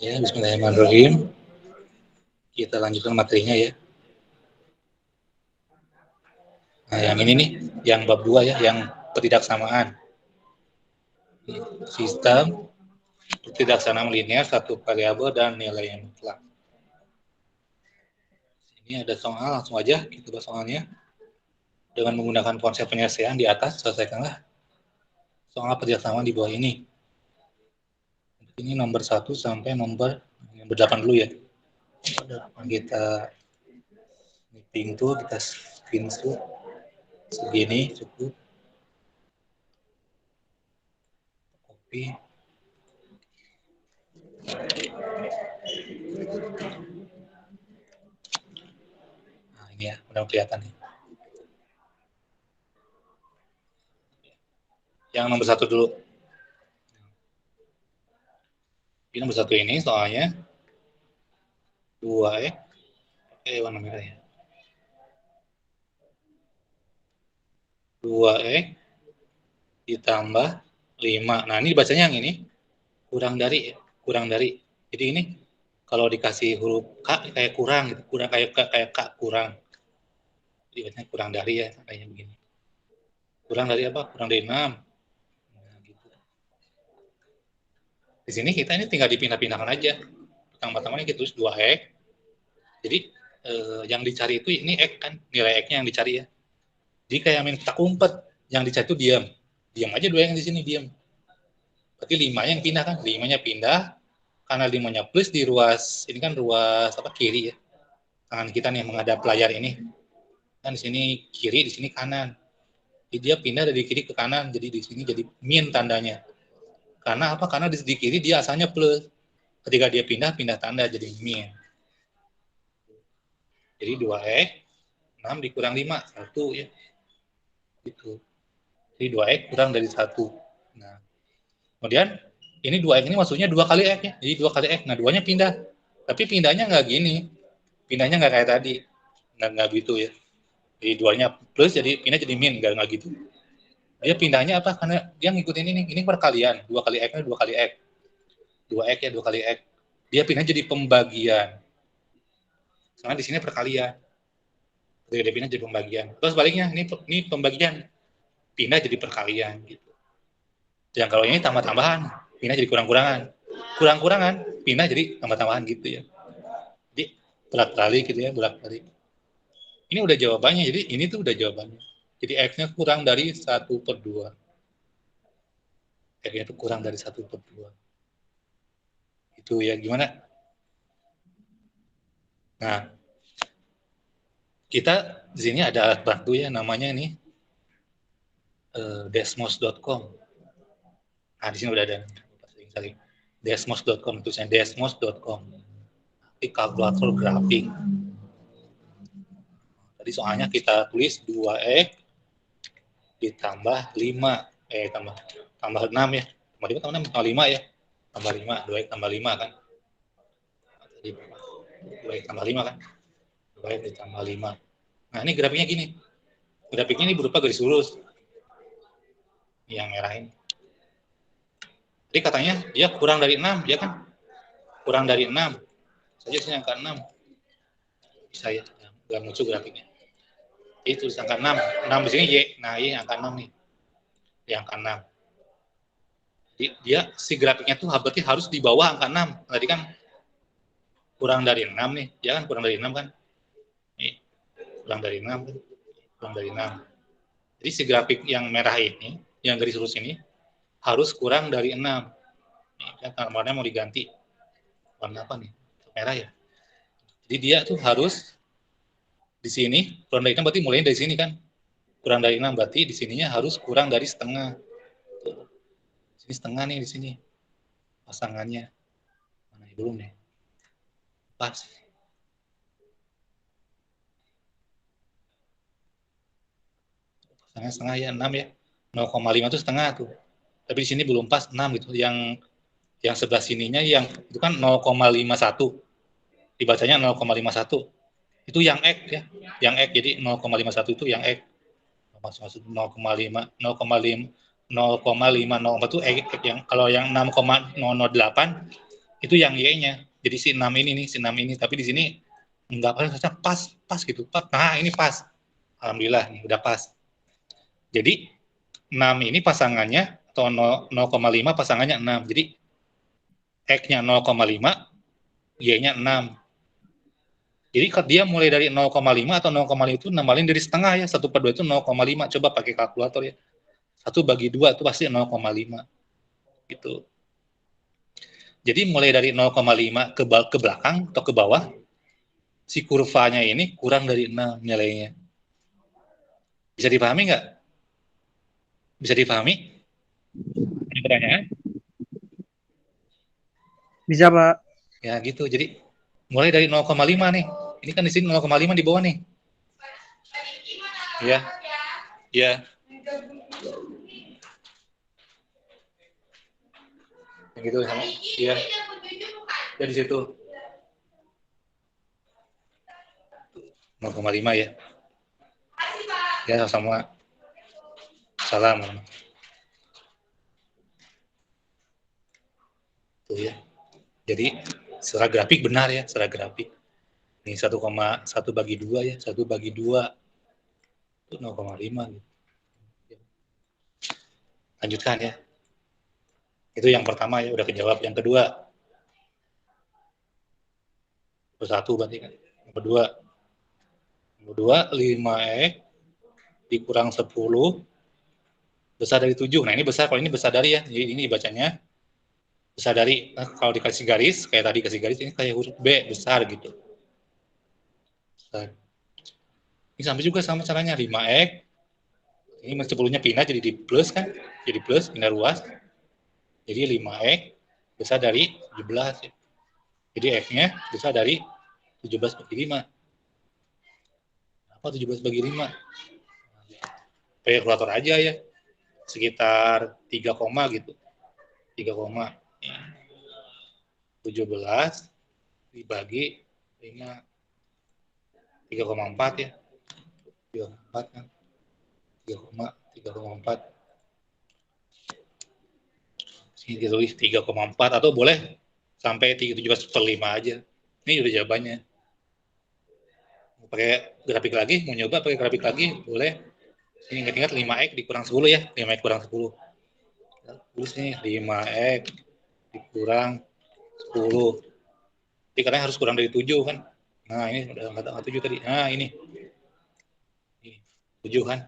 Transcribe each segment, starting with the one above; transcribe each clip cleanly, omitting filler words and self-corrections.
Ya, bismillahirrahmanirrahim. Kita lanjutkan materinya ya. Nah, yang ini nih, yang bab 2 ya, yang ketidaksamaan. Sistem ketidaksamaan linear, satu variabel dan nilai yang mutlak. Ini ada soal, langsung aja kita bahas soalnya. Dengan menggunakan konsep penyelesaian di atas, selesaikanlah soal ketidaksamaan di bawah ini. Ini nomor 1 sampai nomor 8 dulu ya. Kita meeting tuh, kita screenshot segini cukup. Copy. Nah, ini ya, udah kelihatan nih. Yang nomor 1 dulu. Ini nomor 1 ini soalnya 2 ya. Warna merah ya. 2x ditambah 5. Nah, ini bacanya yang ini kurang dari. Jadi ini kalau dikasih huruf K kayak kurang gitu, kurang kayak K kurang. Jadi bacanya kurang dari ya, kayaknya begini. Kurang dari apa? Kurang dari 6. Nah, gitu. Di sini kita ini tinggal dipindah-pindahkan aja. Pertama-tama ini kita tulis 2x. Jadi yang dicari itu ini x kan, nilai x-nya yang dicari ya. Jadi kayak main petak umpet, yang dicari itu diam. Diam aja 2 yang di sini diam. Berarti 5-nya yang pindah kan? 5-nya pindah, karena 5-nya plus di ruas, ini kan ruas apa kiri ya. Tangan kita nih menghadap layar ini. Kan di sini kiri, di sini kanan. Jadi dia pindah dari kiri ke kanan, jadi di sini jadi min tandanya. Karena apa? Karena di kiri dia asalnya plus. Ketika dia pindah tanda jadi min. Jadi 2x, 6 dikurang 5, 1 ya. Gitu. Jadi 2x kurang dari 1. Nah, kemudian ini 2x ini maksudnya 2 kali x ya. Jadi 2 kali x. Nah, 2-nya pindah. Tapi pindahnya nggak gini. Pindahnya nggak kayak tadi. Nggak gitu ya. Jadi 2-nya plus, jadi pindah jadi min. Nggak gitu. Dia pindahnya apa? Karena dia ngikutin ini. Ini perkalian. 2 kali x-nya 2 kali x. 2x ya, 2 kali x. Dia pindah jadi pembagian. Karena di sini perkalian. Dia pindah jadi pembagian. Terus baliknya, ini pembagian. Pindah jadi perkalian. Gitu. Yang kalau ini tambah-tambahan, pindah jadi kurang-kurangan. Kurang-kurangan, pindah jadi tambah-tambahan gitu ya. Jadi bolak-balik gitu ya, bolak-balik. Ini udah jawabannya, jadi ini tuh udah jawabannya. Jadi X-nya kurang dari 1/2. X-nya itu kurang dari 1/2. Itu ya, gimana? Nah, kita di sini ada alat bantu ya, namanya ini desmos.com. Nah, di sini udah ada. Desmos.com, tulisannya desmos.com. Di kalkulator grafik. Tadi soalnya kita tulis 2x ditambah 5, tambah 6 ya. Tambah 5 tambah 6, tambah 5 ya. Tambah 5, 2x tambah 5 kan. 2x tambah 5 kan. 2x ditambah 5. Nah, ini grafiknya gini. Grafiknya ini berupa garis lurus. Yang merah ini. Jadi katanya dia kurang dari 6, ya kan? Kurang dari 6. Saja sini angka 6. Bisa ya, nggak muncul grafiknya. Itu angka 6. 6 di sini Y. Nah, ini angka 6 nih. Di angka 6. Jadi dia si grafiknya tuh berarti harus di bawah angka 6. Tadi kan kurang dari 6 nih. Ya kan kurang dari 6 kan? Nih, kurang dari 6 kan? Kurang dari 6. Jadi si grafik yang merah ini, yang garis lurus ini harus kurang dari 6. Nih, kan warnanya mau diganti. Warna apa nih? Merah ya. Jadi dia tuh harus di sini kurang dari 6 berarti mulainya dari sini kan? Kurang dari 6 berarti di sininya harus kurang dari setengah. Tuh. Sini setengah nih di sini. Pasangannya. Mana belum nih? Pas. Setengah ya, 6 ya. 0,5 itu setengah tuh. Tapi di sini belum pas 6 gitu. Yang sebelah sininya yang itu kan 0,51. Dibacanya 0,51. Itu yang X ya. Yang X jadi 0,51 itu yang X. Maksud 0,5 0,5 0,504 itu X yang kalau yang 6,008 Itu yang Y-nya. Jadi si 6 ini nih, si 6 ini. Tapi di sini enggak pas gitu. Nah, ini pas. Alhamdulillah nih, udah pas. Jadi 6 ini pasangannya atau 0,5 pasangannya 6. Jadi X-nya 0,5, Y-nya 6. Jadi dia mulai dari 0,5 atau 0,5 itu nambahin dari setengah ya. 1/2 itu 0,5. Coba pakai kalkulator ya. 1 bagi 2 itu pasti 0,5. Gitu. Jadi mulai dari 0,5 ke belakang atau ke bawah, si kurvanya ini kurang dari 6 nilainya. Bisa dipahami nggak? Bisa dipahami? Ada pertanyaan? Bisa, Pak. Ya gitu. Jadi mulai dari 0,5 nih. Ini kan di sini 0,5 di bawah nih. Iya. Iya. Yang gitu sama. Iya. Ya di situ. 0,5 ya. Ya sama. Salam. Tuh ya. Jadi secara grafik benar ya, secara grafik. Ini 1,1 bagi 2 ya, 1 bagi 2 itu 0,5 gitu. Lanjutkan ya. Itu yang pertama ya, udah kejawab. Yang kedua. Satu berarti kan. Yang kedua. Yang kedua, 5X dikurang 10 besar dari 7. Nah, ini besar, kalau ini besar dari ya. Jadi ini bacanya besar dari. Nah, kalau dikasih garis, kayak tadi kasih garis, ini kayak huruf B, besar gitu. Besar. Ini sampai juga sama caranya, 5X. Ini 10-nya pindah jadi di plus kan. Jadi plus, pindah ruas. Jadi 5X besar dari 17 ya. Jadi X-nya besar dari 17 bagi 5. Apa 17 bagi 5? Pakai kalkulator aja ya. Sekitar 3, gitu. 3, 17 dibagi 5. 3,4 ya. 3,4 kan. 3,4. Sini ditulis 3,4 atau boleh sampai 17/5 aja. Ini udah jawabannya. Mau pakai grafik lagi, mau nyoba pakai grafik lagi, boleh. Ini ingat-ingat 5X dikurang 10 ya, 5X kurang 10. Terus nih 5X dikurang 10. Jadi katanya harus kurang dari 7 kan. Nah, ini udah nggak 7 tadi. Nah, ini. 7 kan.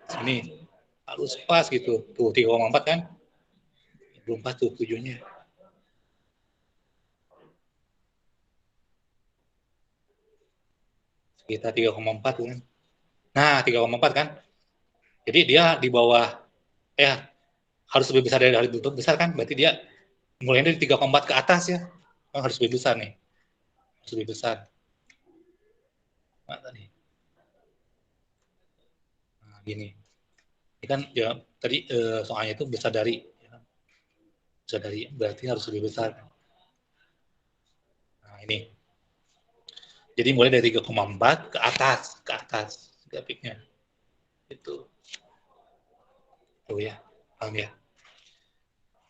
Sini. Harus pas gitu. Tuh 3,4 kan. Belum pas tuh 7-nya. Sekitar 3,4 kan. Nah, 3,4 kan. Jadi dia di bawah harus lebih besar dari itu besar kan. Berarti dia mulai dari 3,4 ke atas ya. Harus lebih besar nih. Harus lebih besar. Nah, tadi. Nah, gini. Ini kan ya tadi soalnya itu besar dari ya. Besar dari berarti harus lebih besar. Nah, ini. Jadi mulai dari 3,4 ke atas grafiknya. Itu. Tuh ya, paham ya.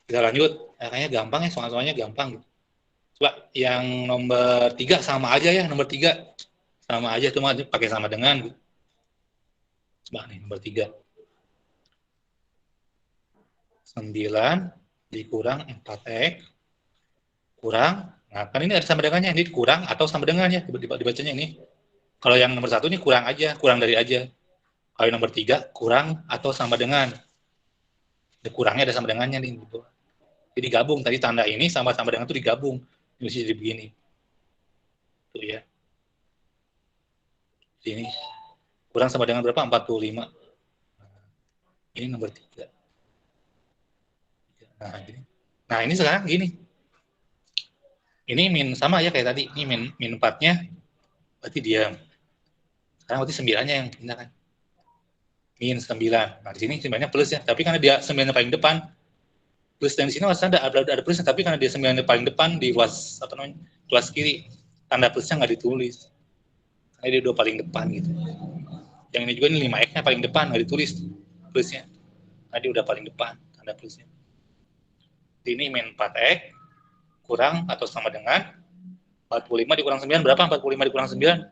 Kita lanjut. Kayaknya gampang ya, soal-soalnya gampang. Coba yang nomor 3 sama aja ya, nomor 3 sama aja, cuma pakai sama dengan. Coba nih, nomor 3. 9 dikurang 4X kurang, nah kan ini ada sama dengannya, ini kurang atau sama dengan ya, dibacanya ini. Kalau yang nomor 1 ini kurang aja, kurang dari aja. Kalau yang nomor 3 kurang atau sama dengan. Kurangnya ada sama dengannya nih. Jadi gabung, tadi tanda ini sama-sama dengan itu digabung. Ini jadi begini. Tuh ya. Ini kurang sama dengan berapa? 45. Ini nomor 3. Nah, ini sekarang gini. Ini min sama ya kayak tadi. Ini min 4-nya berarti diam. Sekarang berarti 9-nya yang pindah kan. Min 9. Nah, di sini 9-nya plus ya. Tapi karena dia 9-nya paling depan, plus dan di sini masih ada plusnya, tapi karena dia 9-nya paling depan di ruas ruas kiri, tanda plusnya nggak ditulis. Karena dia udah paling depan gitu. Yang ini juga ini 5X-nya paling depan, nggak ditulis plusnya. Karena dia udah paling depan, tanda plusnya. Ini min 4X kurang atau sama dengan 45 dikurang 9. Berapa 45 dikurang 9?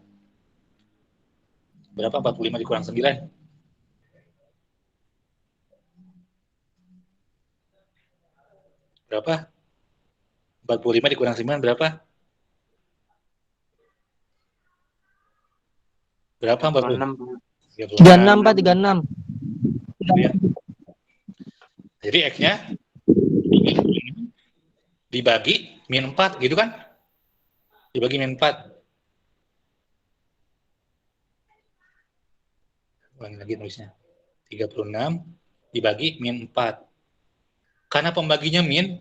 Berapa 45 dikurang 9? Berapa? 45 dikurang 9 berapa? Berapa 40? 36 Pak, 36. Ya. Jadi X-nya dibagi min 4 gitu kan? Dibagi min 4. Ulangi lagi nulisnya. 36 dibagi min 4. Karena pembaginya min,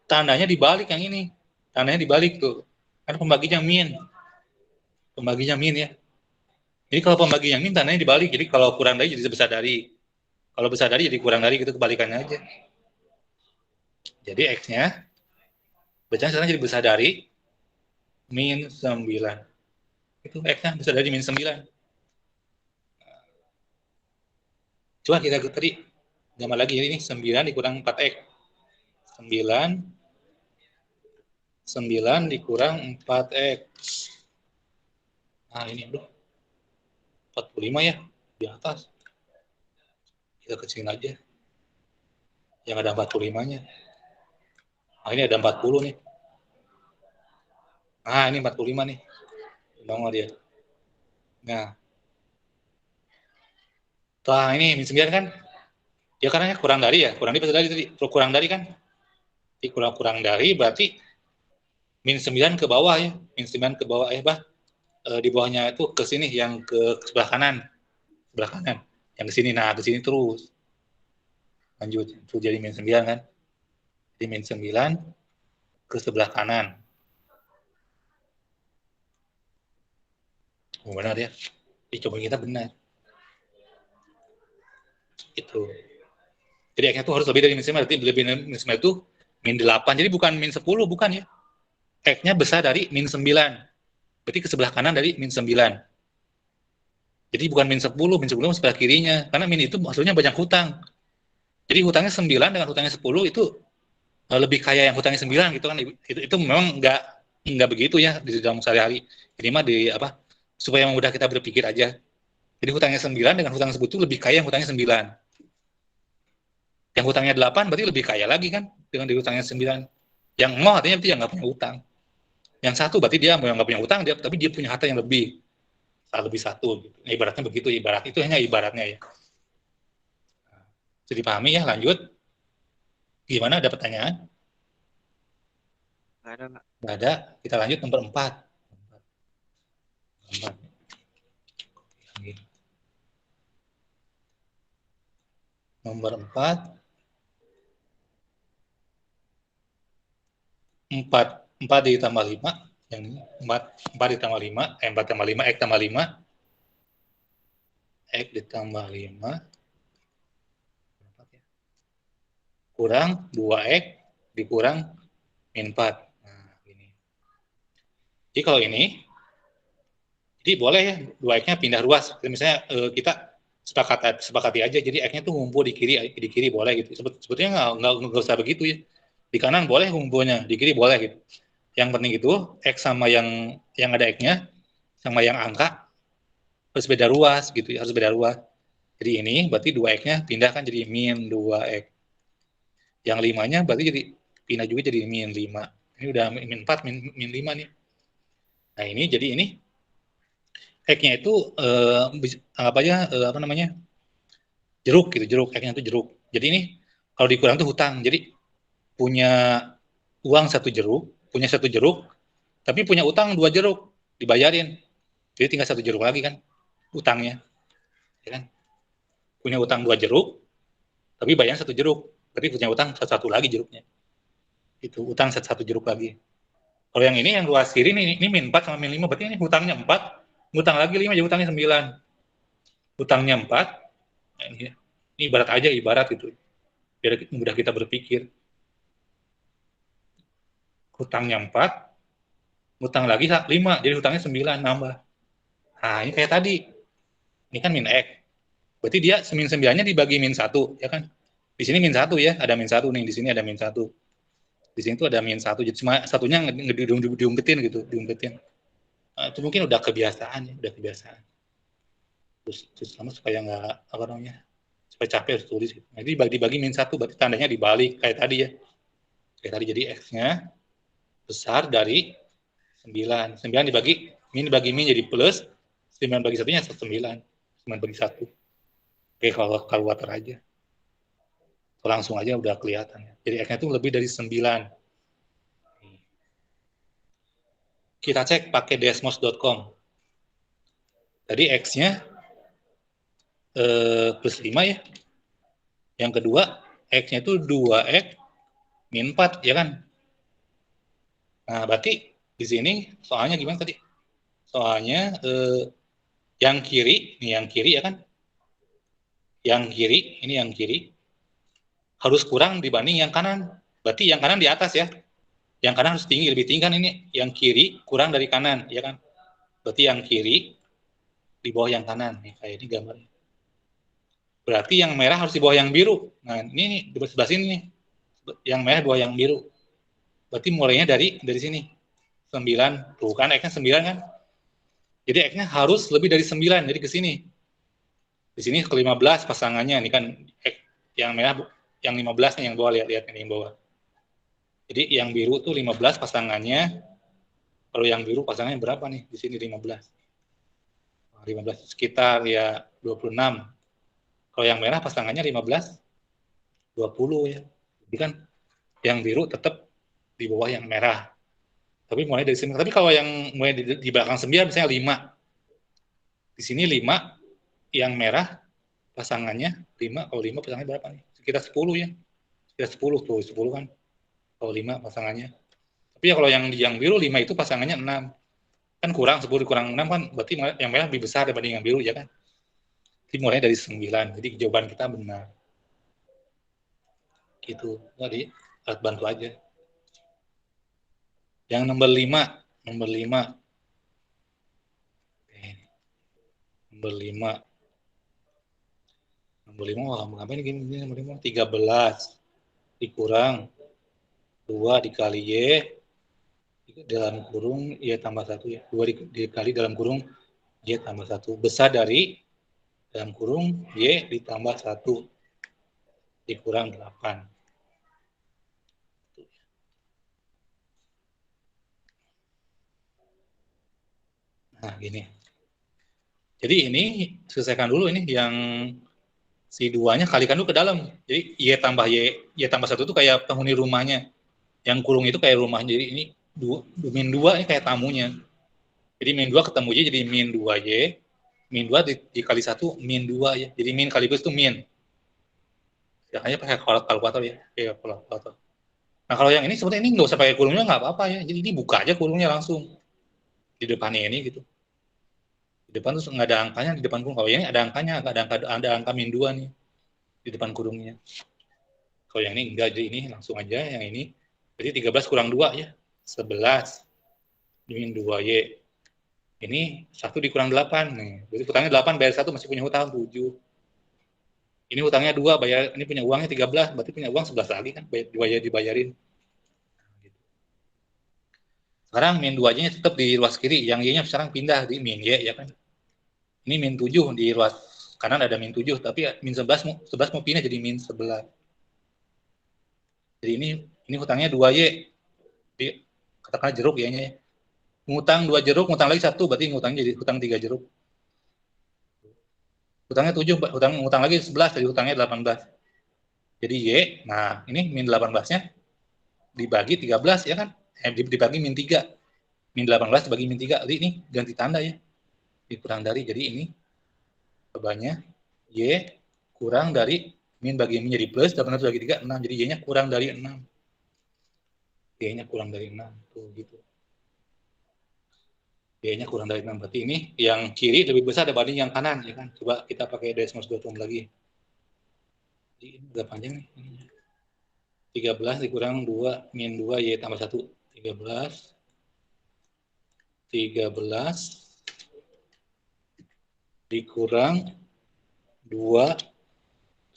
tandanya dibalik yang ini. Tandanya dibalik tuh. Karena pembaginya min. Pembaginya min ya. Jadi kalau pembaginya min, tandanya dibalik. Jadi kalau kurang dari jadi besar dari. Kalau besar dari jadi kurang dari, gitu kebalikannya aja. Jadi X-nya, bacanya sekarang jadi besar dari min 9. Itu X-nya besar dari min 9. Coba kita tadi, gambar lagi ini 9 dikurang 4X. 9 dikurang 4X. Nah ini aduh, 45 ya, di atas. Kita kecilin aja. Yang ada 45-nya. Nah ini ada 40 nih. Nah ini 45 nih. Nongol dia. Nah. Setelah ini min 9 kan? Ya karena kurang dari ya. Kurang dari besar dari tadi. Kurang dari kan? Jadi kurang dari berarti min 9 ke bawah ya. Min 9 ke bawah di bawahnya itu ke sini yang ke sebelah kanan. Sebelah kanan. Yang ke sini. Nah, ke sini terus. Lanjut. Itu jadi min 9 kan? Jadi min 9 ke sebelah kanan. Oh, benar ya. Dicoba kita benar. Itu. Jadi X-nya itu harus lebih dari min 9. Berarti lebih dari min 9 itu min 8. Jadi bukan min 10, bukan ya. X-nya besar dari min 9. Berarti ke sebelah kanan dari min 9. Jadi bukan min 10 sebelah kirinya. Karena min itu maksudnya banyak hutang. Jadi hutangnya 9 dengan hutangnya 10 itu lebih kaya yang hutangnya 9 gitu kan. Itu memang nggak begitu ya di dalam sehari-hari. Ini mah supaya mudah kita berpikir aja. Jadi hutangnya 9 dengan hutang 10 itu lebih kaya yang hutangnya 9. Yang hutangnya 8 berarti lebih kaya lagi kan dengan di hutangnya 9. Yang 0 artinya berarti yang nggak punya hutang. Yang 1 berarti dia nggak punya hutang, tapi dia punya harta yang lebih. Lebih 1. Gitu. Nah, ibaratnya begitu, ibarat itu hanya ibaratnya ya. Jadi dipahami ya, lanjut. Gimana, ada pertanyaan? Nggak ada, Pak. Nggak ada, kita lanjut nomor 4. Nomor 4. 4 ditambah 5. Yang ini, 4 ditambah 5. 4 tambah 5, X tambah 5. X ditambah 5. Kurang 2X dikurang min 4. Nah, ini. Jadi kalau ini, jadi boleh ya 2X-nya pindah ruas. Misalnya kita sepakati aja. Jadi X-nya tuh ngumpul di kiri boleh gitu. Sebetulnya nggak usah begitu ya. Di kanan boleh ngumpulnya, di kiri boleh gitu. Yang penting itu X sama yang ada X-nya sama yang angka harus beda ruas gitu ya, harus beda ruas. Jadi ini berarti 2X-nya pindah kan jadi min 2X. Yang 5-nya berarti jadi pindah juga jadi min 5. Ini udah min 4, min 5 nih. Nah ini jadi ini X-nya itu jeruk gitu, jeruk. X-nya itu jeruk. Jadi ini kalau dikurang itu hutang. Jadi punya uang 1 jeruk, punya 1 jeruk, tapi punya utang 2 jeruk dibayarin. Jadi tinggal 1 jeruk lagi kan utangnya. Ya kan? Punya utang 2 jeruk, tapi bayar 1 jeruk. Berarti punya utang 1 lagi jeruknya. Itu utang 1 jeruk lagi. Kalau yang ini yang ruas kiri ini min 4 sama min 5, berarti ini hutangnya 4, hutang lagi 5, jadi hutangnya 9. Hutangnya 4. Nah, ini ibarat gitu. Biar mudah kita berpikir. Hutangnya 4, hutang lagi 5, jadi hutangnya 9 nambah. Nah, ini kayak tadi. Ini kan min X. Berarti dia min 9-nya dibagi min 1, ya kan? Di sini min 1 ya, ada min 1 nih, di sini ada min 1. Di Di sini tuh ada min 1, jadi cuma satunya diumpetin gitu, diumpetin. Itu mungkin udah kebiasaan ya, udah kebiasaan. Terus sama supaya nggak, apa namanya, supaya capek harus tulis gitu. Nah, dibagi min 1, berarti tandanya dibalik, kayak tadi ya. Kayak tadi, jadi X-nya besar dari 9. 9 dibagi min jadi plus, 9 bagi 1-nya 9. 9 bagi 1. Oke, kalau kalkulator aja. Langsung aja udah kelihatan. Jadi X-nya itu lebih dari 9. Kita cek pakai desmos.com. Tadi X-nya plus 5 ya. Yang kedua, X-nya itu 2X min 4, ya kan? Nah, berarti di sini soalnya gimana tadi? Soalnya yang kiri, ini yang kiri ya kan? Yang kiri, ini yang kiri, harus kurang dibanding yang kanan. Berarti yang kanan di atas ya. Yang kanan harus tinggi, lebih tinggi kan ini. Yang kiri kurang dari kanan, ya kan? Berarti yang kiri di bawah yang kanan. Nih, kayak ini gambarnya. Berarti yang merah harus di bawah yang biru. Nah, ini di sebelah sini nih. Yang merah di bawah yang biru. Berarti mulainya dari sini. 9. Tuh kan, X-nya 9 kan? Jadi X-nya harus lebih dari 9. Jadi ke sini. Di sini ke 15 pasangannya. Ini kan X yang merah, yang 15 nih yang bawah, lihat ini yang bawah. Jadi yang biru tuh 15 pasangannya. Kalau yang biru pasangannya berapa nih? Di sini 15. 15 sekitar ya 26. Kalau yang merah pasangannya 15, 20 ya. Jadi kan yang biru tetap di bawah yang merah. Tapi mulai dari sini. Tapi kalau yang mulai di belakang 9 misalnya 5. Di sini 5, yang merah pasangannya 5. Kalau 5 pasangannya berapa nih? Sekitar 10 ya. Sekitar 10 tuh, 10 kan. Kalau 5 pasangannya. Tapi ya kalau yang biru 5 itu pasangannya 6. Kan kurang, 10 kurang 6 kan berarti yang merah lebih besar daripada yang biru ya kan. Jadi mulai dari 9. Jadi jawaban kita benar. Gitu. Jadi alat bantu aja. Yang nomor 5. Nomor 5. Nomor 5. Nomor 5, wah, ngapain gini nomor 5? 13 dikurang 2 dikali Y dalam kurung Y tambah 1 ya. 2 dikali dalam kurung Y tambah 1. Besar dari dalam kurung Y ditambah 1 dikurang 8. Nah, gini. Jadi ini selesaikan dulu ini yang si 2-nya kalikan dulu ke dalam. Jadi Y tambah 1 itu kayak penghuni rumahnya. Yang kurung itu kayak rumahnya. Jadi ini min 2 ini kayak tamunya. Jadi min 2 ketemu Y jadi min 2Y. Min 2 dikali 1 min 2 ya. Jadi min kali plus itu min. Ya, hanya pakai kalkulator ya. Kayak kalkulator. Nah, kalau yang ini sebenarnya ini nggak usah pakai kurungnya, nggak apa-apa ya. Jadi ini buka aja kurungnya langsung. Di depannya ini gitu. Di depan tuh nggak ada angkanya di depan kurung. Kalau yang ini ada angkanya, ada angka min 2 nih di depan kurungnya. Kalau yang ini enggak, jadi ini langsung aja yang ini. Jadi 13 kurang 2 ya. 11 min 2Y. Ini 1 dikurang 8 nih. Jadi hutangnya 8 bayar 1 masih punya hutang 7. Ini hutangnya 2 bayar, ini punya uangnya 13, berarti punya uang 11 lagi kan dibayarin. Sekarang min 2Y-nya tetap di ruas kiri, yang Y-nya sekarang pindah di min Y ya kan. Ini min 7 di ruas kanan ada min 7, tapi min 11 mau pindah jadi min 11. Jadi ini hutangnya 2Y. Jadi katakanlah jeruk Y-nya ya. Ngutang 2 jeruk, ngutang lagi 1, berarti ngutangnya jadi hutang 3 jeruk. Hutangnya 7, hutang lagi 11, jadi hutangnya 18. Jadi Y, nah ini min 18-nya dibagi 13 ya kan? Dibagi min 3. Min 18 dibagi min 3. Jadi ini ganti tanda ya. Dikurang dari, jadi ini cobaannya Y kurang dari min bagi min jadi plus, 18 bagi 3, 6. Jadi Y-nya kurang dari 6. Y-nya kurang dari 6. Tuh gitu. Y-nya kurang dari 6. Berarti ini yang kiri lebih besar dibanding yang kanan ya kan? Coba kita pakai desmos.com lagi. Jadi ini udah panjang nih. 13 dikurang 2 min 2 Y tambah 1. 13 dikurang 2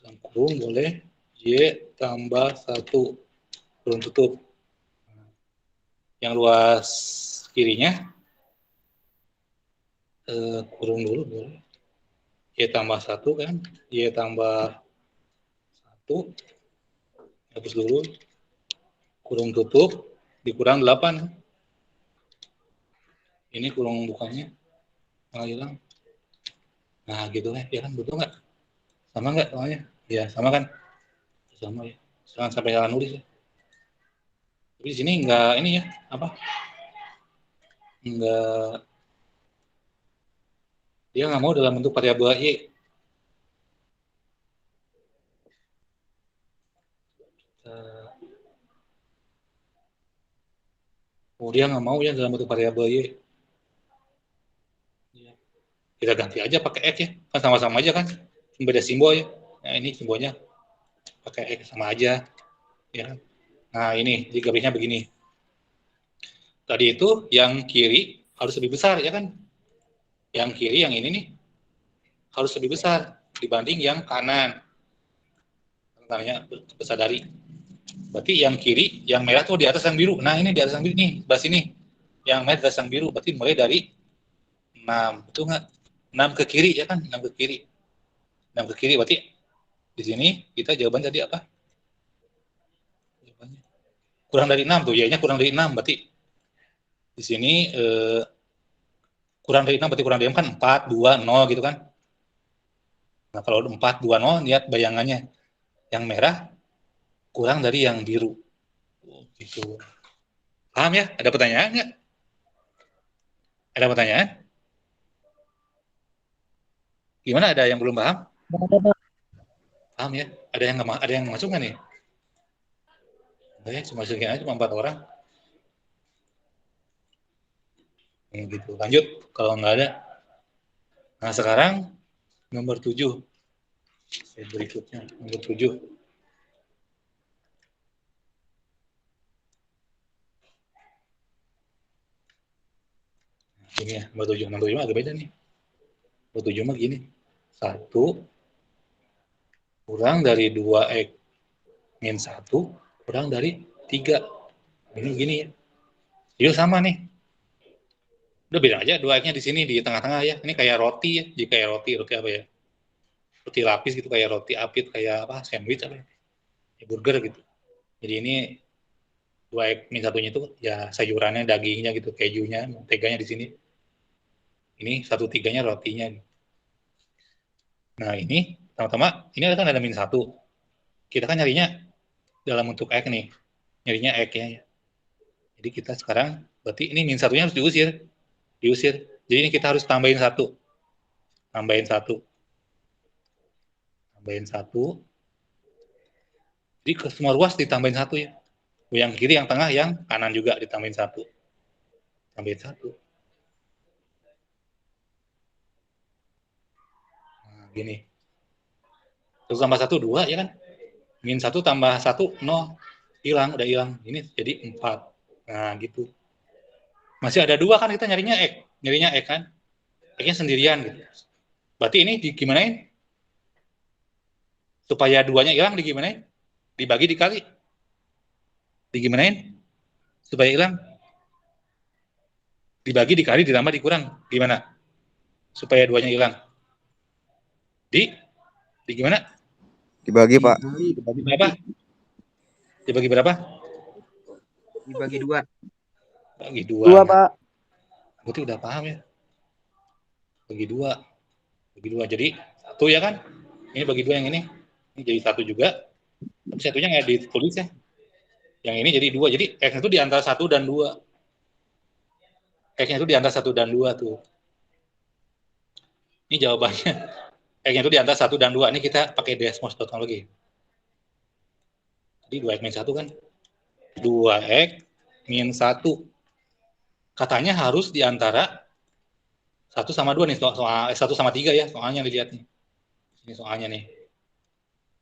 dalam kurung boleh Y tambah 1 kurung tutup. yang luas kirinya kurung dulu boleh. Y tambah 1 kan, Y tambah 1, hapus dulu, kurung tutup, dikurang 8. Ini kurung bukanya, malah hilang. Nah gitu ya kan, betul nggak? Sama nggak soalnya? Ya sama kan? Sama ya. Jangan sampai salah nulis ya. Tapi di sini nggak ini ya, apa? Nggak, dia nggak mau dalam bentuk variabel Y. Oh dia nggak mau ya dalam bentuk variabel Y. Kita ganti aja pakai X ya, kan sama-sama aja kan, beda simbol ya. Nah ini simbolnya pakai X sama aja, ya. Nah ini di garisnya begini. Tadi itu yang kiri harus lebih besar ya kan, yang kiri yang ini nih harus lebih besar dibanding yang kanan. Namanya besar dari. Berarti yang kiri, yang merah tuh di atas yang biru. Nah ini di atas yang biru nih, sebelah sini. Yang merah di atas yang biru, berarti mulai dari 6, betul nggak? 6 ke kiri ya kan, 6 ke kiri. 6 ke kiri berarti di sini kita jawaban tadi apa? Jawabannya kurang dari 6 tuh, y-nya kurang dari 6 berarti di sini kurang dari 6 berarti kurang dari 6 kan 4, 2, 0 gitu kan. Nah kalau 4, 2, 0 lihat bayangannya. Yang merah kurang dari yang biru. Gitu. Paham ya? Ada pertanyaan nggak? Ada pertanyaan? Gimana, ada yang belum paham? Paham ya? Ada yang masuk nggak nih? Enggak ya, cuma segini aja, cuma 4 orang. Gitu. Lanjut, kalau nggak ada. Nah sekarang nomor 7. Berikutnya, nomor 7. Ini ya, nomor 7. Nomor 7 agak beda nih. Nomor 7 mah gini. 1 kurang dari 2x min 1 kurang dari 3. Ini begini ya. Jadi sama nih. Udah bilang aja 2x-nya di sini, di tengah-tengah ya. Ini kayak roti ya. Jadi kayak roti apa ya? Roti lapis gitu, kayak roti apit, kayak apa? Sandwich apa ya? Burger gitu. Jadi ini 2x min 1-nya itu ya sayurannya, dagingnya gitu, kejunya, menteganya di sini. Ini 1/3-nya rotinya. Nah ini, sama-sama, ini kan ada min 1. Kita kan nyarinya dalam bentuk X nih. Nyarinya X-nya ya. Jadi kita sekarang, berarti ini min 1-nya harus diusir. Jadi ini kita harus tambahin 1. Tambahin 1. Jadi ke semua ruas ditambahin 1 ya. Yang kiri, yang tengah, yang kanan juga ditambahin 1. Tambahin 1. Nah, gini. 1 tambah 1, 2 ya kan? Min 1 tambah 1, 0. Hilang, udah hilang. Ini jadi 4. Nah, gitu. Masih ada 2 kan, kita nyarinya X. Nyarinya X kan? X-nya sendirian gitu. Berarti ini digimanain? Supaya 2-nya hilang digimanain? Dibagi dikali. Digimanain? Supaya hilang? Dibagi dikali ditambah dikurang. Gimana? Supaya 2-nya hilang. Di gimana? Dibagi, Pak. Dibagi berapa? Dibagi berapa? Dibagi 2. Bagi 2. 2, Pak. Berarti udah paham ya. Bagi 2. Bagi 2. Jadi 1 ya kan? Ini bagi 2 yang ini. Ini jadi 1 juga. Tapi satunya nggak ditulis ya. Yang ini jadi 2. Jadi X itu di antara 1 dan 2. X-nya itu di antara 1 dan 2 tuh. Ini jawabannya. X-nya itu di antara 1 dan 2. Ini kita pakai Desmos teknologi. Jadi 2X min 1 kan? 2X min 1. Katanya harus di antara 1 sama 2 nih. Soal 1 sama 3 ya. Soalnya dilihat nih. Ini soalnya nih.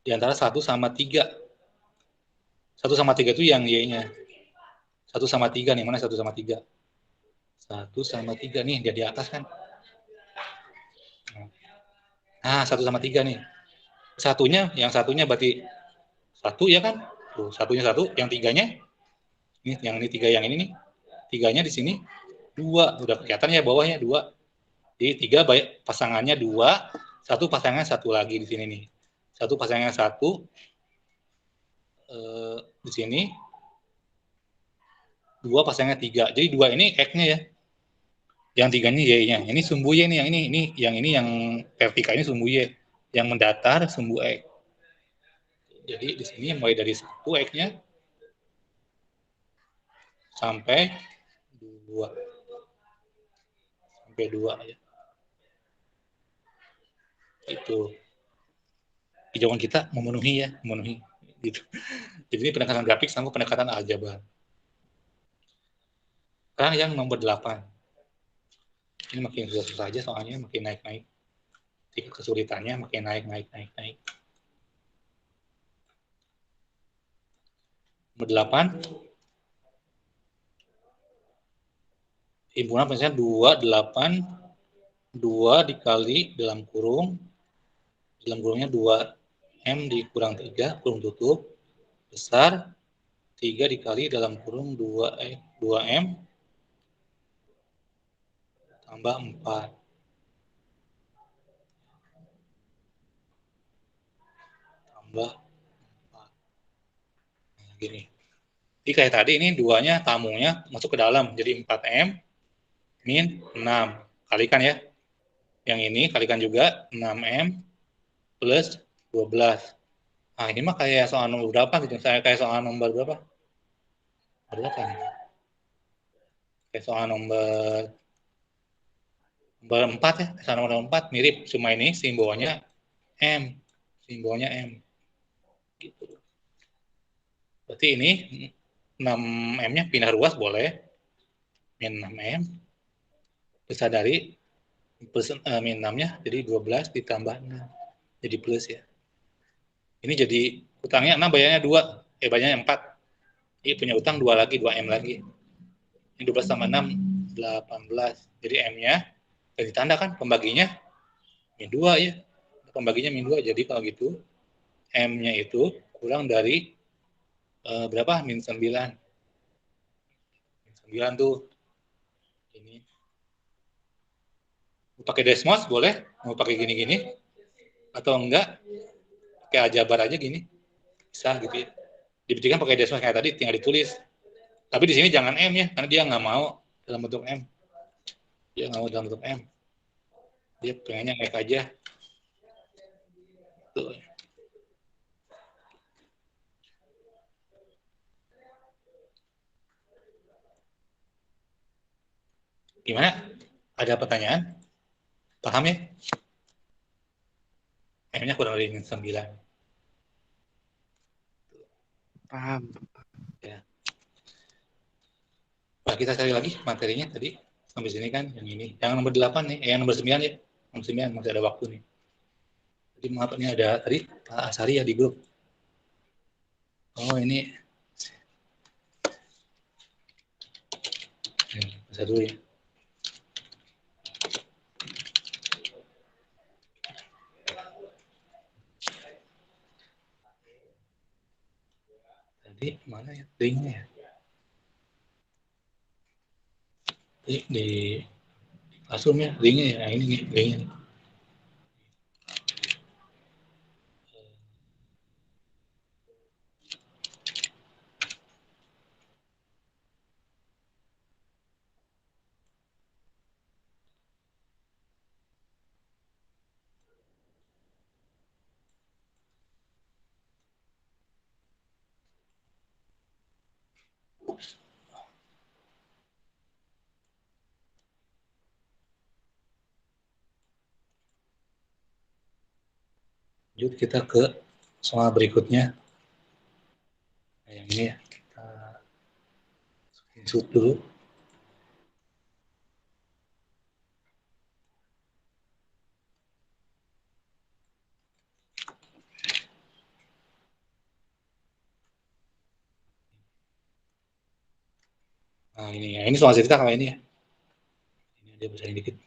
Di antara 1 sama 3. 1 sama 3 itu yang Y-nya. 1 sama 3 nih. Mana 1 sama 3? 1 sama 3 nih. Dia di atas kan? Nah, 1 sama 3 nih. Yang satunya berarti 1 ya kan? Tuh, satunya 1, yang 3-nya ini, yang ini 3 yang ini nih. 3-nya di sini 2, udah kelihatan ya bawahnya 2. Jadi 3 pasangannya 2, 1 pasangan 1 lagi di sini nih. 1 pasangan 1 di sini, 2 pasangan 3. Jadi 2 ini X-nya ya. Yang 3 ini Y-nya. Ini sumbu Y nih, yang ini yang vertikal ini sumbu Y. Yang mendatar sumbu X. Jadi di sini mulai dari 1 X-nya sampai 2. Sampai 2 ya. Itu. Hijauan kita memenuhi ya, memenuhi. Gitu. Jadi ini pendekatan grafik sama pendekatan aljabar. Sekarang yang nomor 8. Ini makin susah aja soalnya, makin naik-naik. Tingkat kesulitannya makin naik. Nomor 8. Himpunan misalnya 28, 2 dikali dalam kurungnya 2M dikurang 3, kurung tutup, besar, 3 dikali dalam kurung 2M, tambah 4. Tambah 4. Nah, gini. Jadi kayak tadi ini 2-nya tamunya masuk ke dalam, jadi 4M min 6. Kalikan ya. Yang ini kalikan juga 6M plus 12. Nah, ini mah kayak soal nomor berapa gitu. Saya kayak soal nomor berapa? Berapa nih? Kayak soal nomor 4 ya. Soal nomor 4 mirip. Cuma ini simbolnya M. Simbolnya M. Gitu. Berarti ini 6M-nya pindah ruas boleh. Min 6M. Besar dari plus, min 6-nya jadi 12 ditambah 6. Jadi plus ya. Ini jadi utangnya 6, bayarnya 2. Bayarnya 4. Ini punya utang 2 lagi, 2M lagi. Ini 12 tambah 6, 18. Jadi M-nya, dan ditanda kan pembaginya min 2 ya. Pembaginya min 2. Jadi kalau gitu, M-nya itu kurang dari berapa? Min 9. Min 9 tuh. Ini. Mau pakai Desmos boleh, mau pakai gini-gini. Atau enggak, pakai aljabar aja gini. Bisa gitu ya. Dibuktikan pakai Desmos kayak tadi, tinggal ditulis. Tapi di sini jangan M ya, karena dia nggak mau dalam bentuk M. Dia nggak mau dalam bentuk M. Dia pengennya X aja. Tuh. Gimana? Ada pertanyaan? Paham ya? M-nya kurang dari 9. Paham. Ya. Nah, kita cari lagi materinya tadi. Sampai sini kan, yang ini. Yang nomor 8 nih, yang nomor 9 ya. Nomor 9 masih ada waktu nih. Jadi maaf, ini ada tadi Pak Asari ya di grup. Oh, ini. Bisa dulu ya. Tadi mana ya linknya ya? Di Classroom ya, linknya ya. Nah, ini nih, linknya nih. Lanjut kita ke soal berikutnya. Nah, yang ini ya, kita screenshot dulu. Nah, ini soal cerita kalau ini ya. Ini dia besarin dikit.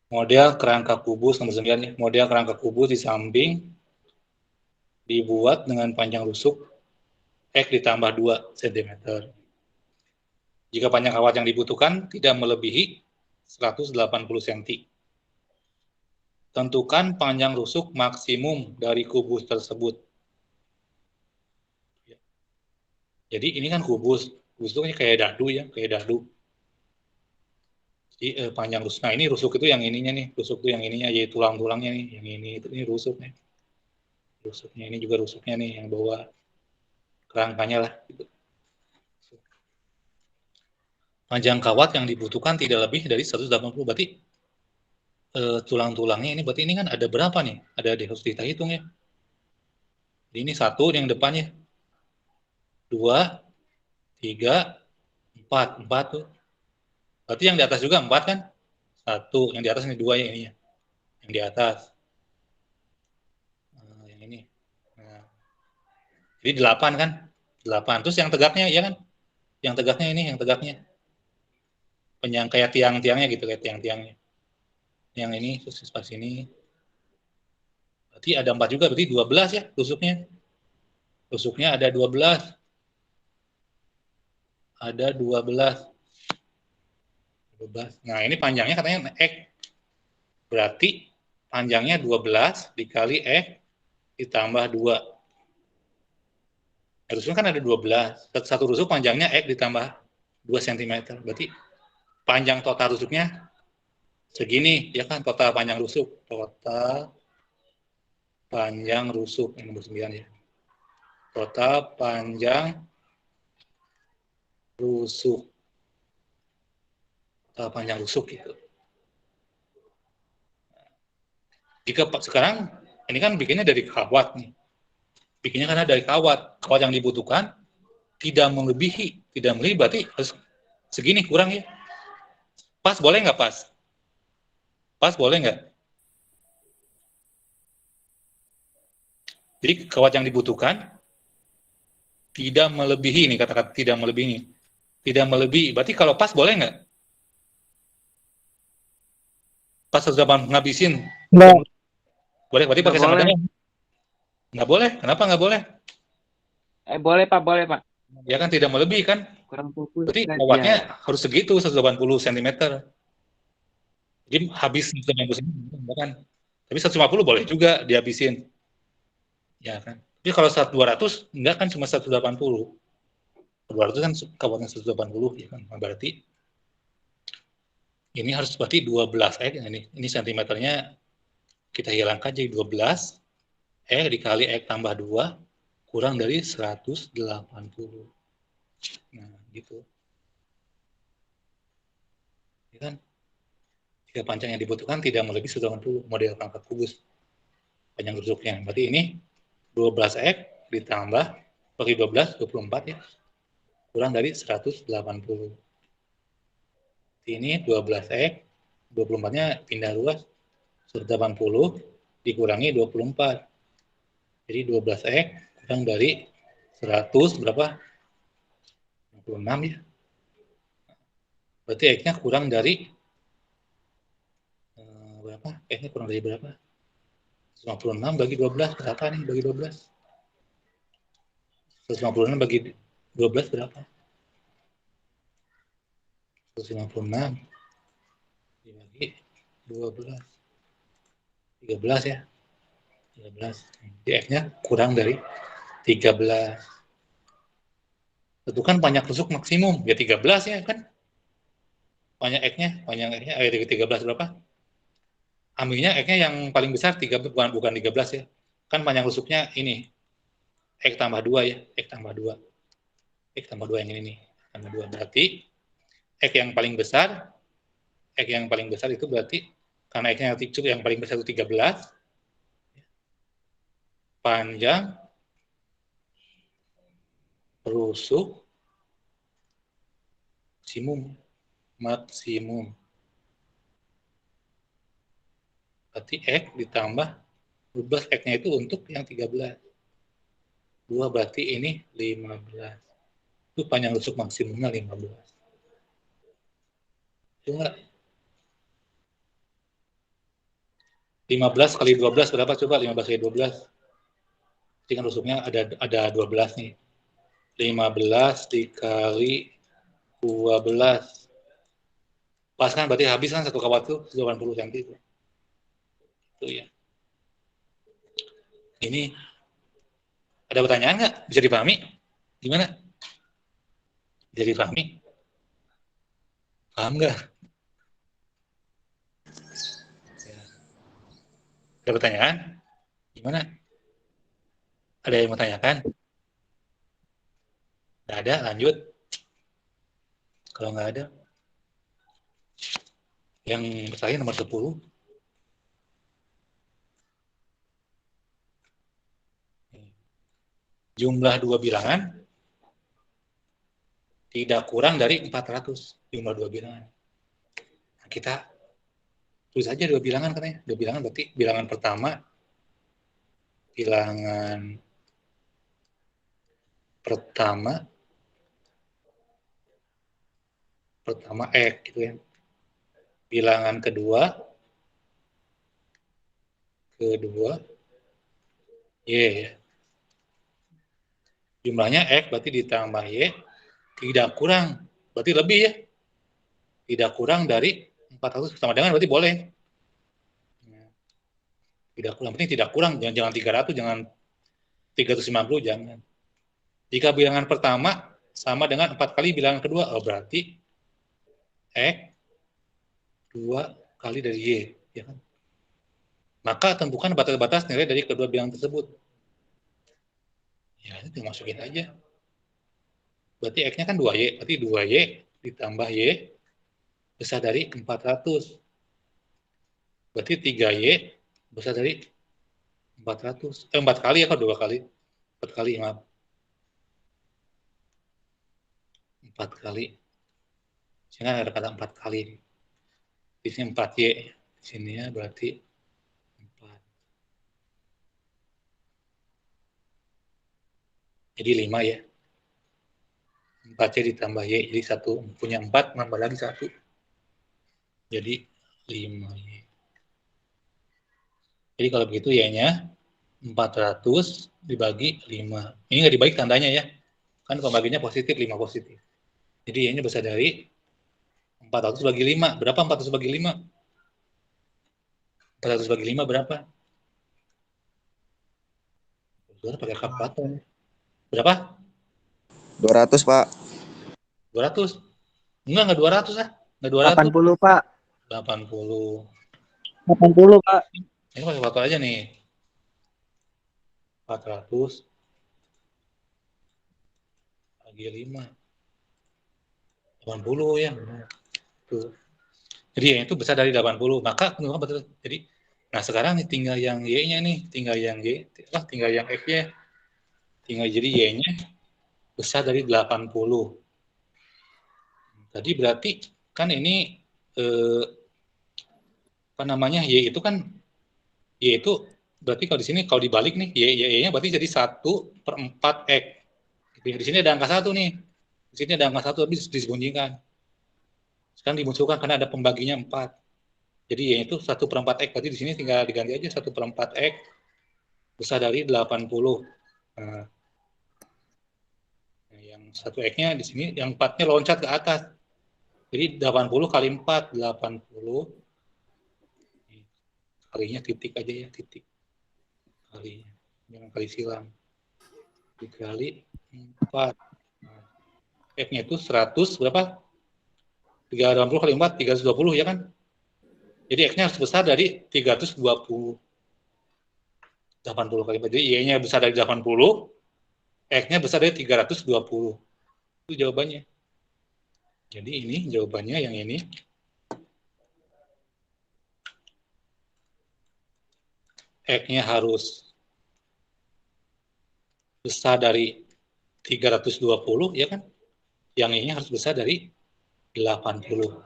Model kerangka kubus nomor 9 ya. Model kerangka kubus di samping dibuat dengan panjang rusuk X ditambah 2 cm. Jika panjang kawat yang dibutuhkan tidak melebihi 180 cm. Tentukan panjang rusuk maksimum dari kubus tersebut. Jadi ini kan kubus itu kayak dadu ya, kayak dadu. Jadi panjang rusuk. Nah ini rusuk itu yang ininya nih, rusuk itu yang ininya, jadi tulang-tulangnya nih, yang ini itu ini rusuknya. Rusuknya ini juga rusuknya nih, yang bawah kerangkanya lah. Gitu. Panjang kawat yang dibutuhkan tidak lebih dari 180, berarti tulang-tulangnya ini, berarti ini kan ada berapa nih? Ada harus kita hitung ya. Jadi ini 1 yang depannya, 2, 3, 4, 4 tuh. Berarti yang di atas juga 4 kan? 1, yang di atas ini 2 ya ini ya. Yang di atas. Yang ini. Nah. Jadi 8 kan? 8. Terus yang tegaknya ya kan? Yang tegaknya ini, yang tegaknya. Yang kayak tiang-tiangnya gitu, kayak tiang-tiangnya. Yang ini, terus pas ini. Berarti ada 4 juga, berarti 12 ya tusuknya. Tusuknya ada 12. Ada 12. Nah, ini panjangnya katanya X. Berarti panjangnya 12 dikali X ditambah 2. Rusuknya kan ada 12. Satu rusuk panjangnya X ditambah 2 cm. Berarti panjang total rusuknya segini, ya kan? Total panjang rusuk. Total panjang rusuk. Ini nomor 9 ya. Total panjang rusuk. Total panjang rusuk gitu. Jika sekarang ini kan bikinnya dari kawat nih. Bikinnya karena dari kawat. Kawat yang dibutuhkan tidak melebihi berarti harus segini kurang ya. Pas boleh nggak pas? Pas boleh nggak? Jadi kawat yang dibutuhkan tidak melebihi, ini kata-kata tidak melebihi. Tidak melebihi, berarti kalau pas boleh nggak? Pas sudah ngabisin? Nggak. Boleh, berarti pakai sama dengan? Nggak boleh, kenapa nggak boleh? Boleh Pak, boleh Pak. Ya kan tidak melebihi kan? Kurang fokus. Berarti kawatnya harus segitu, 180 cm. Jadi habis 180 cm, kan? Tapi 150 boleh juga dihabisin. Ya kan? Tapi kalau 200 enggak kan cuma 180. 200 kan kawatnya 180 ya kan. Nah, berarti ini harus berarti 12 ini sentimeternya kita hilangkan jadi 12 dikali X tambah 2 kurang dari 180. Nah, gitu. Ya kan? Jika panjang yang dibutuhkan tidak melebihi 180 model pangkat kubus panjang rusuknya. Berarti ini 12X ditambah bagi 12, 24 ya. Kurang dari 180. Ini 12X, 24-nya pindah luas, 180 dikurangi 24. Jadi 12X kurang dari 100 berapa? 66 ya. Berarti X-nya kurang dari berapa? X-nya kurang dari berapa? 156 bagi 12 berapa nih bagi 12? 156 bagi 12 berapa? 156 dibagi 12. 13 ya. 13. Jadi X-nya kurang dari 13. Tentukan panjang rusuk maksimum. Ya 13 ya kan? Panjang X-nya 13 berapa? Ambilnya X-nya yang paling besar 3, bukan 13 ya. Kan panjang rusuknya ini. X tambah 2 ya. X tambah 2. X tambah 2 yang ini nih. Tambah 2. Berarti X yang paling besar. X yang paling besar itu berarti karena X-nya yang paling besar itu 13. Panjang rusuk maksimum. Berarti X ditambah 12, X-nya itu untuk yang 13. 2 berarti ini 15. Itu panjang rusuk maksimumnya 15. Itu enggak? 15 kali 12 berapa coba? 15 kali 12. Jadi kan rusuknya ada 12 nih. 15 dikali 12. Pas kan berarti habis kan satu kawat tuh 80 cm itu. Itu ya. Ini ada pertanyaan nggak? Bisa dipahami? Gimana? Bisa dipahami? Paham nggak? Ya. Ada pertanyaan? Gimana? Ada yang mau tanyakan? Nggak ada, lanjut. Kalau nggak ada, yang bertanya nomor 10. Jumlah dua bilangan tidak kurang dari 400. Jumlah dua bilangan. Nah, kita tulis aja dua bilangan katanya. Dua bilangan berarti bilangan pertama X gitu ya. Bilangan kedua Y ya. Jumlahnya X berarti ditambah Y tidak kurang, berarti lebih ya. Tidak kurang dari 400 sama dengan berarti boleh. Tidak kurang, penting tidak kurang, jangan 300, jangan 350, jangan. Jika bilangan pertama sama dengan 4 kali bilangan kedua, berarti X 2 kali dari Y, ya kan? Maka tentukan batas-batas nilai dari kedua bilangan tersebut. Ya, itu masukin aja. Berarti X-nya kan 2Y, berarti 2Y ditambah Y besar dari 400. Berarti 3Y besar dari 400. 4 kali ya, kok 2 kali? 4 kali, maaf. 4 kali. Sini ada kata 4 kali. Di sini 4Y. Di sini ya berarti 4. Jadi 5 ya. 4Y ditambah Y. Jadi 1. Punya 4, nambah lagi 1. Jadi 5Y. Jadi kalau begitu Y-nya 400 dibagi 5. Ini nggak dibagi tandanya ya. Kan pembagiannya positif, 5 positif. Jadi Y-nya besar dari 400 bagi 5. Berapa 400 bagi 5? 400 bagi 5 berapa? Saudara pakai kalkulator. Berapa? 200, Pak. 200? Enggak 200 ah. Enggak 200. 80, Pak. 80. 80, Pak. Ini pakai kalkulator aja nih. 400 bagi 5. 80 ya. Tuh. Jadi Y itu besar dari 80. Maka betul. Jadi nah sekarang nih tinggal yang Y-nya nih, tinggal yang X-nya. Tinggal jadi Y-nya besar dari 80. Tadi berarti kan ini apa namanya, Y itu kan, Y itu berarti kalau di sini kalau dibalik nih, Y-nya berarti jadi 1/4 X. Di sini ada angka 1 nih. Di sini ada angka 1 tapi disembunyikan. Sekarang dimunculkan karena ada pembaginya 4. Jadi Y itu 1/4 X. Berarti di sini tinggal diganti aja 1/4 X besar dari 80. Nah, yang 1 X-nya di sini, yang 4-nya loncat ke atas. Jadi 80 kali 4, 80. Kalinya titik aja ya, titik. Kalinya. Jangan kali silang. Dikali 4. Nah, X-nya itu 100 berapa? 380 kali 4, 320 ya kan? Jadi X-nya harus besar dari 320. 80 kali 4. Jadi Y-nya besar dari 80, X-nya besar dari 320. Itu jawabannya. Jadi ini jawabannya yang ini. X-nya harus besar dari 320, ya kan? Yang Y-nya harus besar dari 80.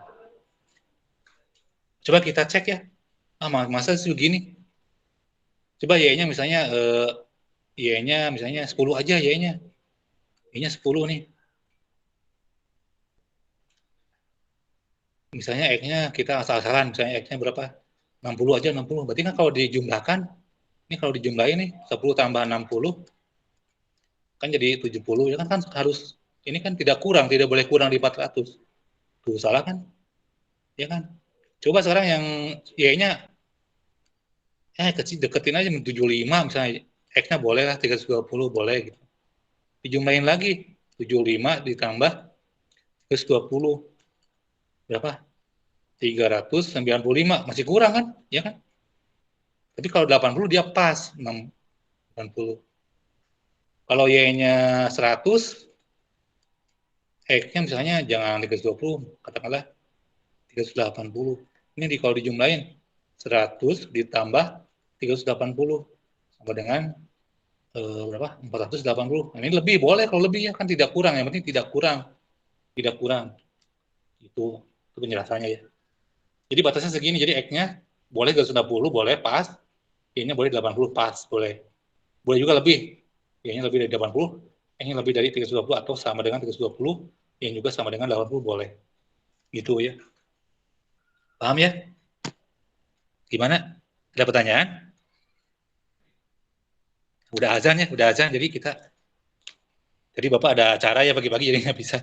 Coba kita cek ya. Masa sih begini? Coba Y-nya misalnya Y-nya misalnya 10 aja Y-nya. Y-nya 10 nih. Misalnya X-nya kita asal-asalan, misalnya X-nya berapa? 60 aja, 60. Berarti kan kalau dijumlahkan, ini kalau dijumlahin nih, 10 tambah 60, kan jadi 70, ya kan harus Ini kan tidak boleh kurang di 400. Tuh, salah kan? Ya kan? Coba sekarang yang Y-nya, kecil, deketin aja 75 misalnya. X-nya boleh lah, 320 boleh gitu. Dijumlahin lagi, 75 ditambah 320. Berapa? 395, masih kurang kan? Ya kan? Tapi kalau 80 dia pas, 80. Kalau Y-nya 100, X-nya misalnya jangan 320, katakanlah 380. Ini kalau dijumlahin 100 ditambah 380 sama dengan berapa? 480. Nah, ini lebih boleh kalau lebih ya kan tidak kurang, yang penting tidak kurang. Tidak kurang. Itu penjelasannya ya. Jadi batasnya segini, jadi X-nya boleh 360 boleh pas, Y-nya boleh 80 pas, boleh. Boleh juga lebih. Y-nya lebih dari 80, X-nya lebih dari 320 atau sama dengan 320, Y juga sama dengan 80 boleh. Gitu ya. Paham ya? Gimana? Ada pertanyaan? Udah azan ya, udah azan. Jadi Bapak ada acara ya pagi-pagi jadi nggak bisa.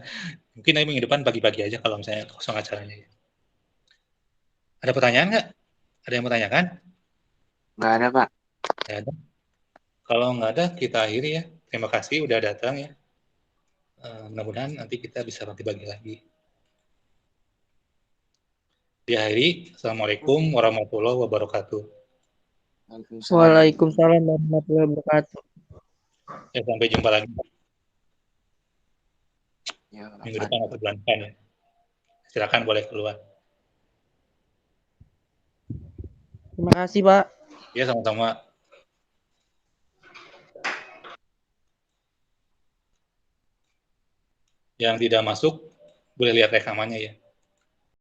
Mungkin minggu depan pagi-pagi aja kalau misalnya kosong acaranya. Ya. Ada pertanyaan nggak? Ada yang mau tanyakan? Nggak ada, Pak. Nggak ada. Kalau nggak ada, kita akhiri ya. Terima kasih udah datang ya. Mudah-mudahan nanti kita bisa bagi-bagi lagi. Diakhiri. Assalamualaikum warahmatullahi wabarakatuh. Waalaikumsalam warahmatullahi wabarakatuh. Ya, sampai jumpa lagi Ya, minggu depan atau bulan depan ya. Silakan boleh keluar. Terima kasih, Pak. Ya, sama-sama. Yang tidak masuk, boleh lihat rekamannya ya.